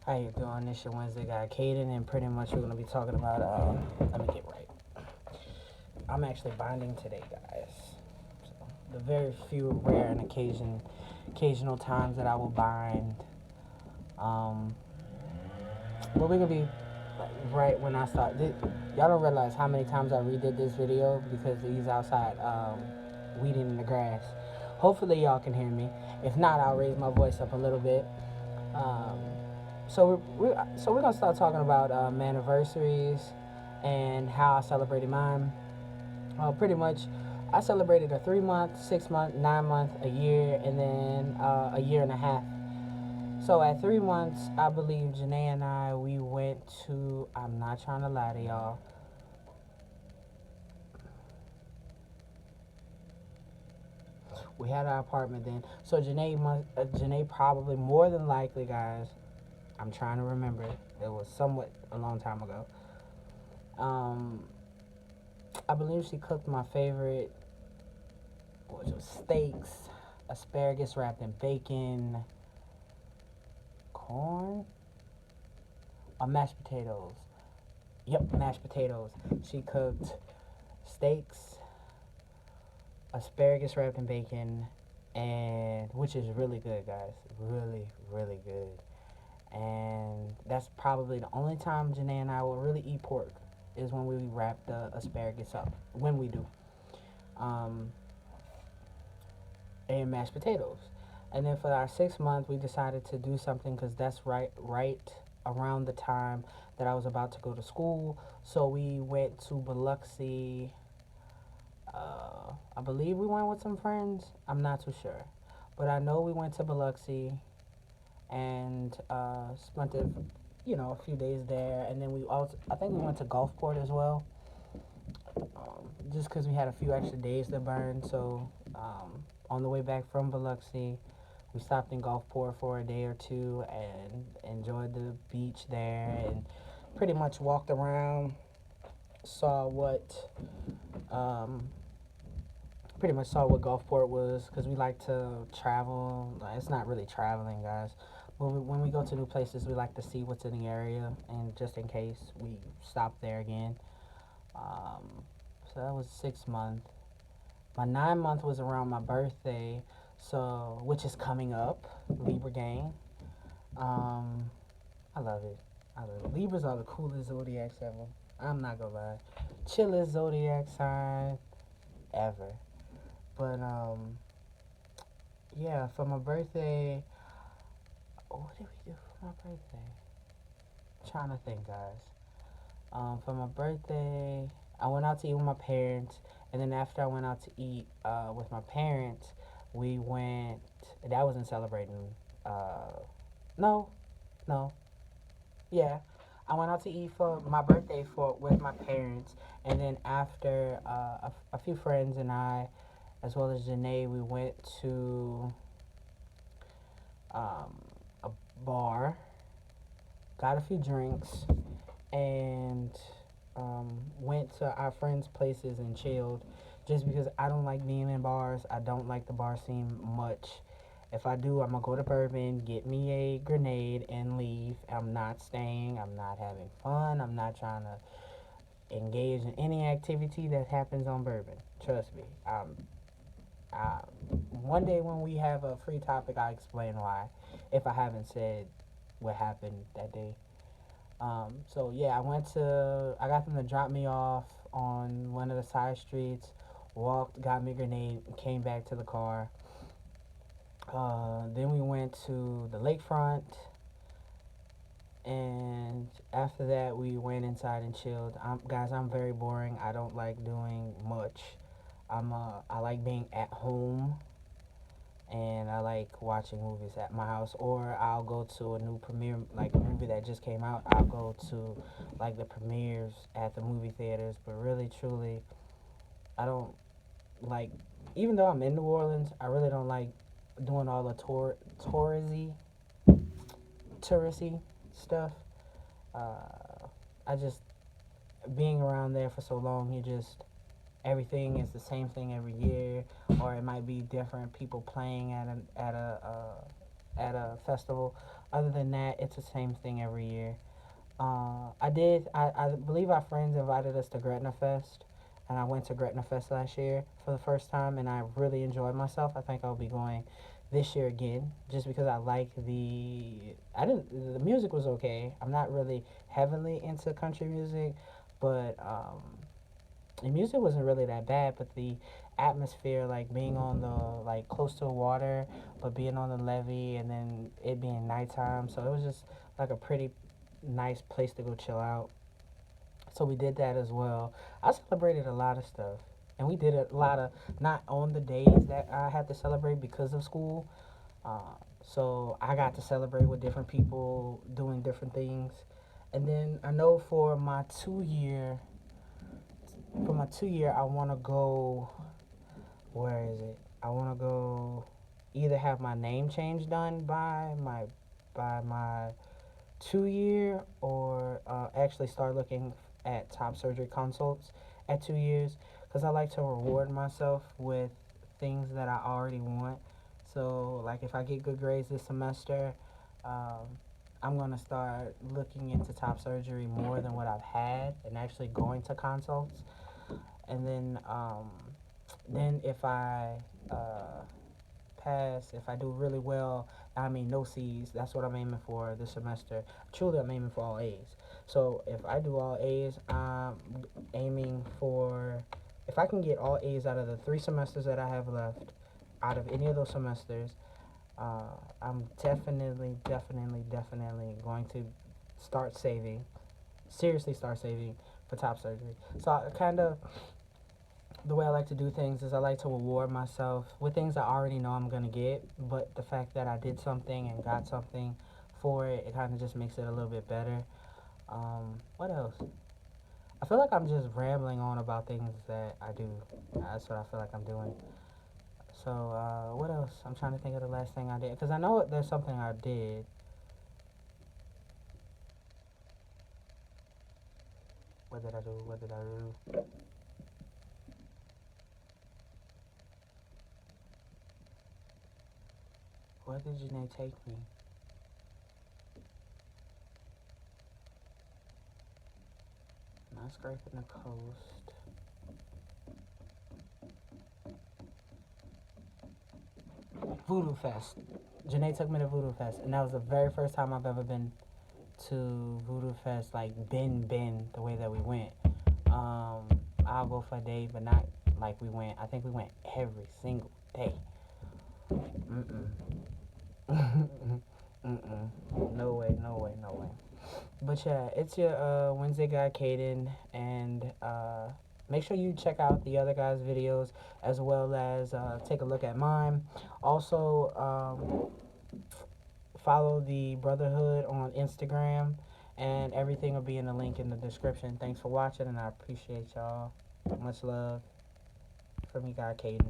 How you doing? This your Wednesday guy, Khaiden, and pretty much we're gonna be talking about. Let me get right. I'm actually binding today, guys. So the very few rare and occasional times that I will bind. Um, but we're gonna be like, right when I start. Y'all don't realize how many times I redid this video because he's outside weeding in the grass. Hopefully y'all can hear me. If not, I'll raise my voice up a little bit. Um, so we're gonna start talking about anniversaries and how I celebrated mine. Pretty much, I celebrated a 3 month, 6 month, 9 month, a year, and then a year and a half. So at 3 months, I believe Janae and I we went to. I'm not trying to lie to y'all. We had our apartment then. So Janae probably more than likely, guys. I'm trying to remember. It was somewhat a long time ago. Um, I believe she cooked my favorite, which was steaks, asparagus wrapped in bacon, corn, or mashed potatoes. Yep, mashed potatoes. She cooked steaks, asparagus wrapped in bacon, and which is really good, guys. Really, really good. And that's probably the only time Janae and I will really eat pork is when we wrap the asparagus up. When we do. Um, and mashed potatoes. And then for our 6 month, we decided to do something because that's right around the time that I was about to go to school. So we went to Biloxi. I believe we went with some friends. I'm not too sure, but I know we went to Biloxi and spent a few days there. And then we also, I think we went to Gulfport as well, just because we had a few extra days to burn. So on the way back from Biloxi, we stopped in Gulfport for a day or two and enjoyed the beach there and pretty much walked around, saw what um, pretty much saw what Gulfport was because we like to travel. It's not really traveling, guys. When we go to new places, we like to see what's in the area and just in case we stop there again. Um, so that was 6 month. My 9 month was around my birthday, so which is coming up. Libra gang. Um, I love it. I love it. Libras are the coolest zodiacs ever. I'm not gonna lie. Chillest zodiac sign ever. But yeah, for my birthday, what did we do for my birthday? I'm trying to think, guys. For my birthday, I went out to eat with my parents, and then after I went out to eat with my parents, we went. That wasn't celebrating. No, no, yeah. I went out to eat for my birthday for with my parents, and then after a few friends and I, as well as Janae, we went to um, a bar, got a few drinks, and went to our friends' places and chilled. Just because I don't like being in bars, I don't like the bar scene much. If I do, I'm gonna go to Bourbon, get me a grenade, and leave. I'm not staying. I'm not having fun. I'm not trying to engage in any activity that happens on Bourbon. Trust me. Uh, One day when we have a free topic, I'll explain why. If I haven't said what happened that day. So yeah, I got them to drop me off on one of the side streets, walked, got me a grenade, came back to the car. Then we went to the lakefront, and after that we went inside and chilled. Guys, I'm very boring. I don't like doing much. I like being at home and I like watching movies at my house, or I'll go to a new premiere, like a movie that just came out. I'll go to like the premieres at the movie theaters. But really, truly, I don't like. Even though I'm in New Orleans, I really don't like doing all the touristy stuff. I just being around there for so long, you just everything is the same thing every year, or it might be different people playing at a festival. Other than that, it's the same thing every year. I believe our friends invited us to Gretna Fest, and I went to Gretna Fest last year for the first time, and I really enjoyed myself. I think I'll be going this year again, just because I like the music was okay. I'm not really heavily into country music, but the music wasn't really that bad, but the atmosphere, like being on the like close to the water, but being on the levee, and then it being nighttime, so it was just like a pretty nice place to go chill out. So we did that as well. I celebrated a lot of stuff, and we did a lot of not on the days that I had to celebrate because of school. So I got to celebrate with different people doing different things, and then I know for my 2 year, I want to go. Where is it? I want to go either have my name change done by my 2 year, or actually start looking at top surgery consults at 2 years, because I like to reward myself with things that I already want. So, like, if I get good grades this semester, um, I'm going to start looking into top surgery more than what I've had and actually going to consults. And then if I pass, if I do really well, I mean no C's. That's what I'm aiming for this semester. Truly, I'm aiming for all A's. So if I do all A's, I'm aiming for, if I can get all A's out of the 3 semesters that I have left, out of any of those semesters, I'm definitely going to start saving, seriously start saving for top surgery. So I kind of, the way I like to do things is I like to reward myself with things I already know I'm gonna get, but the fact that I did something and got something for it, it kind of just makes it a little bit better. What else? I feel like I'm just rambling on about things that I do. That's what I feel like I'm doing. So, what else? I'm trying to think of the last thing I did, because I know there's something I did. What did I do? What did I do? Where did Janae take me? Not scraping the coast. Voodoo Fest. Janae took me to Voodoo Fest, and that was the very first time I've ever been to Voodoo Fest, like been the way that we went. Um, I'll go for a day, but not like we went. I think we went every single day. Mm-mm. Mm-mm. No way, no way, no way. But yeah, it's your Wednesday guy, Khaiden, and make sure you check out the other guys' videos, as well as take a look at mine. Also, follow the Brotherhood on Instagram, and everything will be in the link in the description. Thanks for watching, and I appreciate y'all. Much love from you, guy, Khaiden.